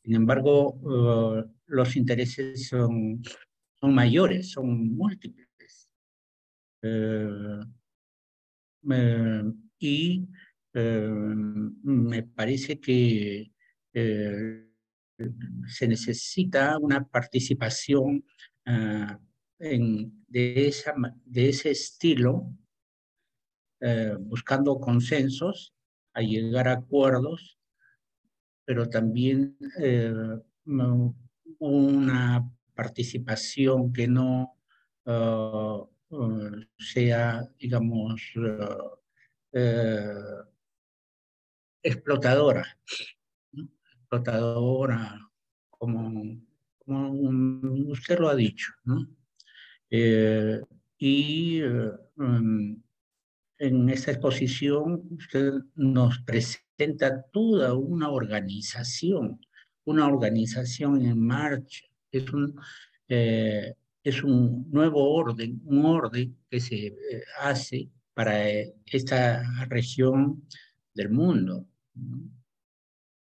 embargo, los intereses son mayores, son múltiples. Y me parece que se necesita una participación de ese estilo, buscando consensos, a llegar a acuerdos, pero también una participación que no sea, digamos, explotadora, ¿no? Explotadora, como usted lo ha dicho, ¿no? En esta exposición usted nos presenta toda una organización en marcha. Es un nuevo orden, un orden que se hace para esta región del mundo, ¿no?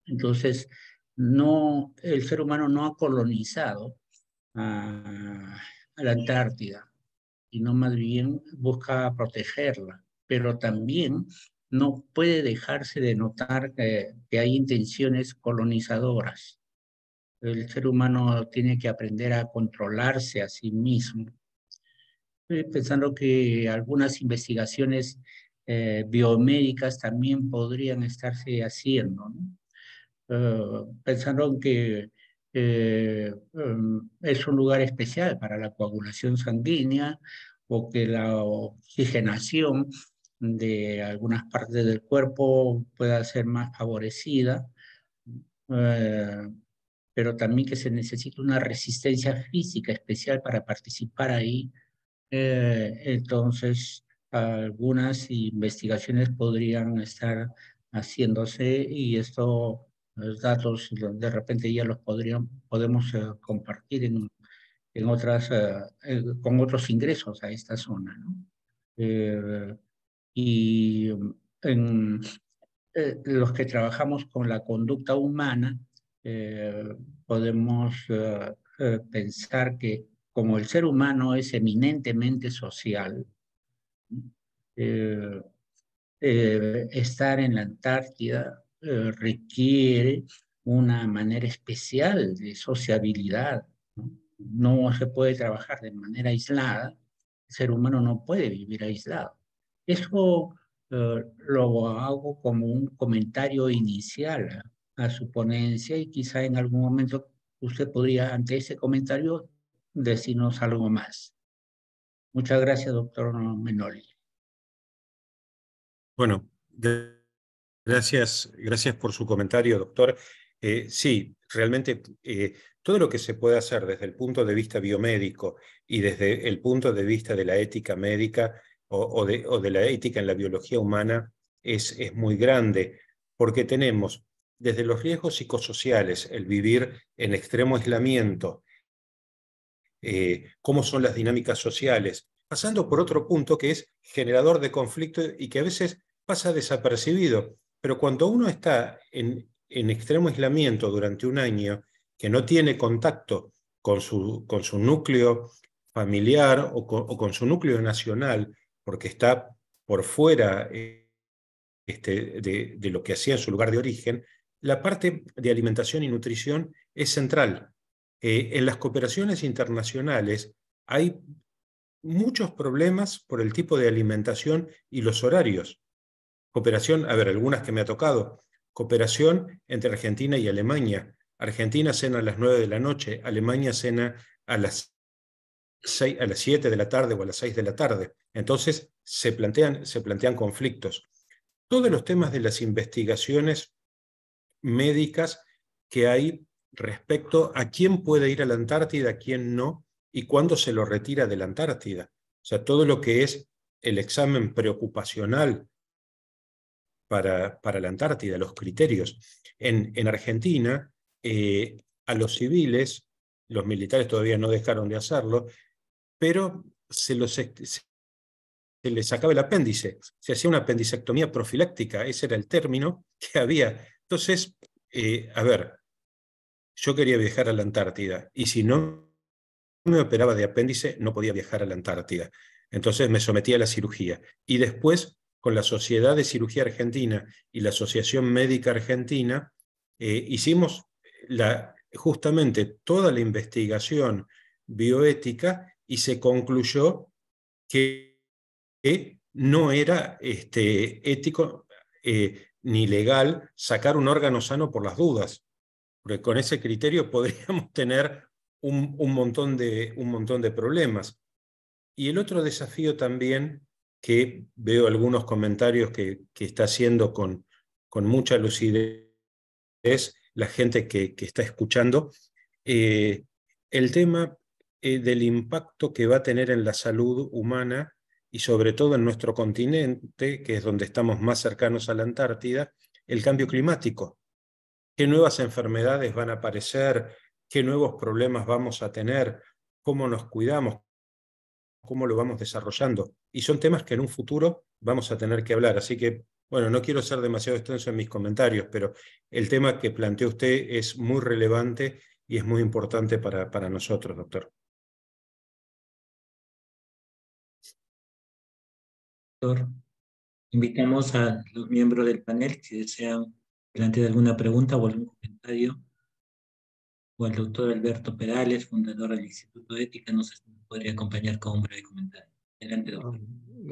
Entonces, el ser humano no ha colonizado a la Antártida, sino más bien busca protegerla, pero también no puede dejarse de notar que hay intenciones colonizadoras. El ser humano tiene que aprender a controlarse a sí mismo. Estoy pensando que algunas investigaciones biomédicas también podrían estarse haciendo, ¿no? Pensando en que es un lugar especial para la coagulación sanguínea, o que la oxigenación de algunas partes del cuerpo pueda ser más favorecida, pero también que se necesita una resistencia física especial para participar ahí. Entonces, algunas investigaciones podrían estar haciéndose, y los datos de repente ya los podemos compartir en otras, con otros ingresos a esta zona, ¿no? Y los que trabajamos con la conducta humana, podemos pensar que como el ser humano es eminentemente social, estar en la Antártida requiere una manera especial de sociabilidad, ¿no? No se puede trabajar de manera aislada. El ser humano no puede vivir aislado. Eso lo hago como un comentario inicial a su ponencia, y quizá en algún momento usted podría, ante ese comentario, decirnos algo más. Muchas gracias, doctor Menoli. Bueno, gracias por su comentario, doctor. Sí, realmente todo lo que se puede hacer desde el punto de vista biomédico y desde el punto de vista de la ética médica o de la ética en la biología humana es muy grande, porque tenemos desde los riesgos psicosociales, el vivir en extremo aislamiento, cómo son las dinámicas sociales, pasando por otro punto que es generador de conflicto y que a veces pasa desapercibido, pero cuando uno está en extremo aislamiento durante un año, que no tiene contacto con su núcleo familiar o con su núcleo nacional, porque está por fuera de lo que hacía en su lugar de origen, la parte de alimentación y nutrición es central. En las cooperaciones internacionales hay muchos problemas por el tipo de alimentación y los horarios. Cooperación, a ver, algunas que me ha tocado. Cooperación entre Argentina y Alemania. Argentina cena a las 9 de la noche, Alemania cena a las 7 de la tarde o a las 6 de la tarde. Entonces se plantean conflictos. Todos los temas de las investigaciones médicas que hay respecto a quién puede ir a la Antártida, quién no, y cuándo se lo retira de la Antártida. O sea, todo lo que es el examen preocupacional para la Antártida, los criterios. En Argentina, a los civiles, los militares todavía no dejaron de hacerlo, pero se les sacaba el apéndice, se hacía una apendicectomía profiláctica, ese era el término que había. Entonces, a ver, yo quería viajar a la Antártida, y si no me operaba de apéndice, no podía viajar a la Antártida. Entonces me sometí a la cirugía. Y después, con la Sociedad de Cirugía Argentina y la Asociación Médica Argentina, hicimos justamente toda la investigación bioética y se concluyó que no era ético ni legal sacar un órgano sano por las dudas, porque con ese criterio podríamos tener un montón de problemas. Y el otro desafío también, que veo algunos comentarios que está haciendo con mucha lucidez la gente que está escuchando, el tema del impacto que va a tener en la salud humana y sobre todo en nuestro continente, que es donde estamos más cercanos a la Antártida, el cambio climático. ¿Qué nuevas enfermedades van a aparecer? ¿Qué nuevos problemas vamos a tener? ¿Cómo nos cuidamos? ¿Cómo lo vamos desarrollando? Y son temas que en un futuro vamos a tener que hablar. Así que, bueno, no quiero ser demasiado extenso en mis comentarios, pero el tema que planteó usted es muy relevante y es muy importante para nosotros, doctor. Doctor, invitamos a los miembros del panel si desean plantear alguna pregunta o algún comentario, o al doctor Alberto Perales, fundador del Instituto de Ética, no sé si nos podría acompañar con un breve comentario. Adelante, doctor.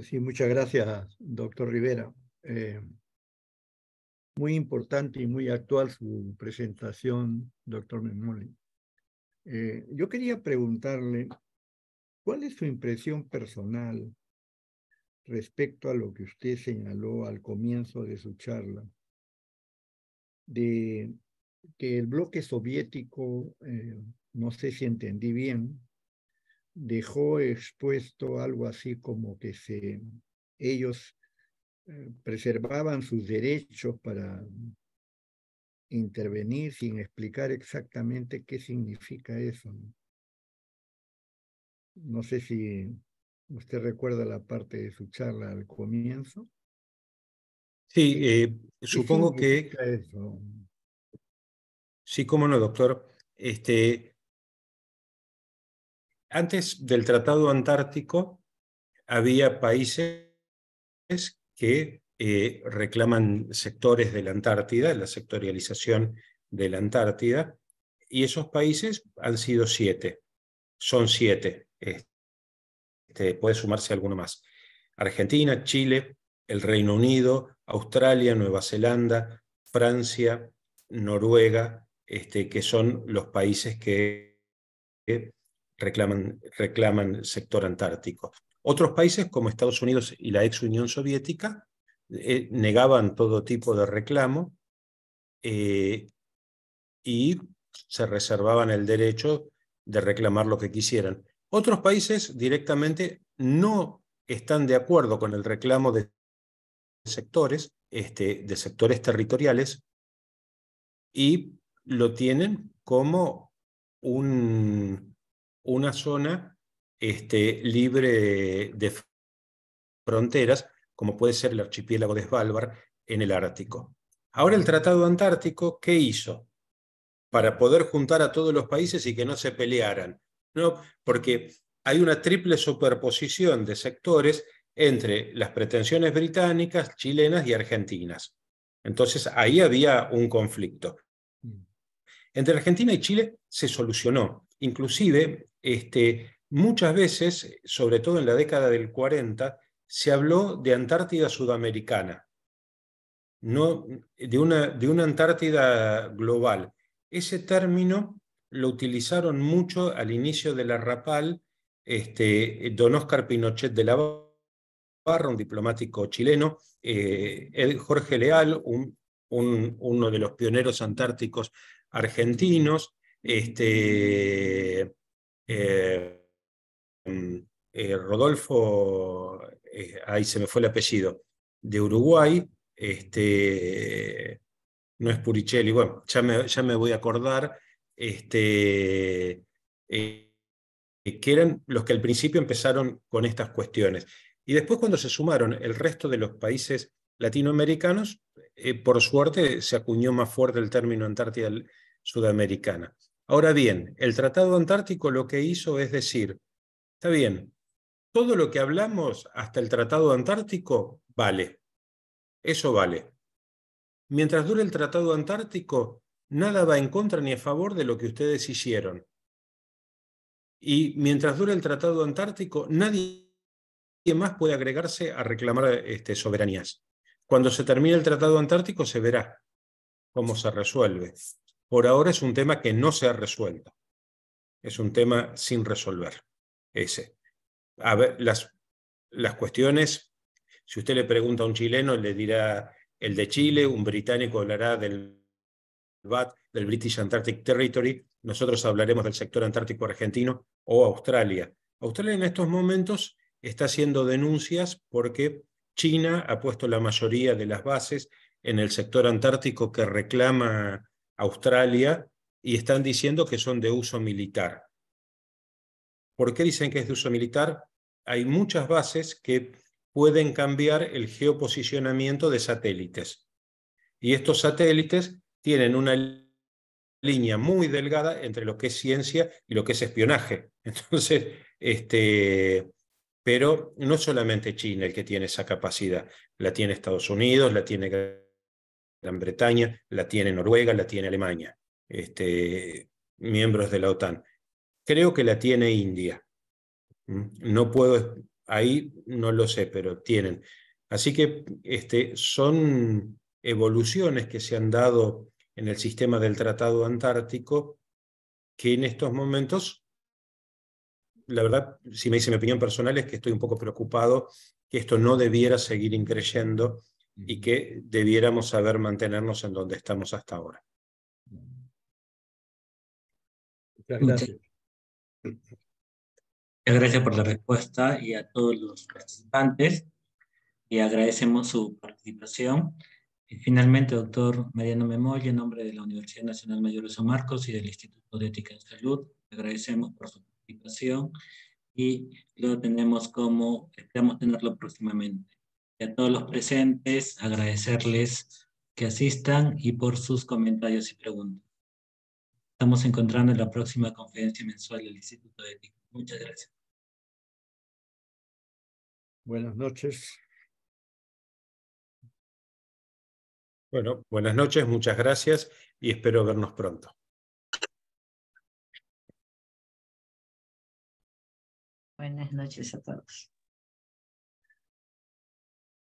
Sí, muchas gracias, doctor Rivera. Muy importante y muy actual su presentación, doctor Memoli. Yo quería preguntarle, ¿cuál es su impresión personal respecto a lo que usted señaló al comienzo de su charla, de que el bloque soviético, no sé si entendí bien, dejó expuesto algo así como que ellos preservaban sus derechos para intervenir sin explicar exactamente qué significa eso? No sé si usted recuerda la parte de su charla al comienzo. Sí, supongo que... Eso? Sí, cómo no, doctor. Antes del Tratado Antártico había países que reclaman sectores de la Antártida, la sectorialización de la Antártida, y esos países han sido 7. Son 7. Puede sumarse alguno más. Argentina, Chile, el Reino Unido, Australia, Nueva Zelanda, Francia, Noruega, que son los países que reclaman sector antártico. Otros países, como Estados Unidos y la ex Unión Soviética, negaban todo tipo de reclamo y se reservaban el derecho de reclamar lo que quisieran. Otros países directamente no están de acuerdo con el reclamo de sectores territoriales, y lo tienen como una zona libre de fronteras, como puede ser el archipiélago de Svalbard en el Ártico. Ahora el Tratado Antártico, ¿qué hizo? Para poder juntar a todos los países y que no se pelearan, ¿no? Porque hay una triple superposición de sectores entre las pretensiones británicas, chilenas y argentinas. Entonces ahí había un conflicto. Entre Argentina y Chile se solucionó. Inclusive, muchas veces, sobre todo en la década del 40, se habló de Antártida sudamericana, no de una Antártida global. Ese término lo utilizaron mucho al inicio de la Rapal, don Óscar Pinochet de la Barra, un diplomático chileno, Jorge Leal, uno de los pioneros antárticos argentinos, Rodolfo, ahí se me fue el apellido, de Uruguay, no es Puricelli, bueno, ya me voy a acordar, que eran los que al principio empezaron con estas cuestiones. Y después, cuando se sumaron el resto de los países latinoamericanos, por suerte se acuñó más fuerte el término Antártida Sudamericana. Ahora bien, el Tratado Antártico lo que hizo es decir, está bien, todo lo que hablamos hasta el Tratado Antártico vale, eso vale. Mientras dure el Tratado Antártico, nada va en contra ni a favor de lo que ustedes hicieron. Y mientras dure el Tratado Antártico, nadie más puede agregarse a reclamar soberanías. Cuando se termine el Tratado Antártico se verá cómo se resuelve. Por ahora es un tema que no se ha resuelto. Es un tema sin resolver. Ese. A ver, las cuestiones, si usted le pregunta a un chileno, le dirá el de Chile, un británico hablará del BAT, del British Antarctic Territory, nosotros hablaremos del sector antártico argentino o Australia. Australia en estos momentos está haciendo denuncias porque China ha puesto la mayoría de las bases en el sector antártico que reclama Australia y están diciendo que son de uso militar. ¿Por qué dicen que es de uso militar? Hay muchas bases que pueden cambiar el geoposicionamiento de satélites. Y estos satélites tienen una línea muy delgada entre lo que es ciencia y lo que es espionaje. Entonces, pero no solamente China el que tiene esa capacidad, la tiene Estados Unidos, la tiene Gran Bretaña, la tiene Noruega, la tiene Alemania, miembros de la OTAN. Creo que la tiene India. No puedo, ahí no lo sé, pero tienen. Así que son evoluciones que se han dado en el sistema del Tratado Antártico que en estos momentos, la verdad, si me dice mi opinión personal, es que estoy un poco preocupado que esto no debiera seguir increyendo y que debiéramos saber mantenernos en donde estamos hasta ahora. Muchas gracias. Muchas gracias por la respuesta y a todos los participantes y agradecemos su participación. Y finalmente, doctor Mariano Memoria, en nombre de la Universidad Nacional Mayor de San Marcos y del Instituto de Ética en Salud, agradecemos por su participación y lo tenemos como, esperamos tenerlo próximamente. Y a todos los presentes, agradecerles que asistan y por sus comentarios y preguntas. Estamos encontrando en la próxima conferencia mensual del Instituto de Ética. Muchas gracias. Buenas noches. Bueno, buenas noches, muchas gracias y espero vernos pronto. Buenas noches a todos.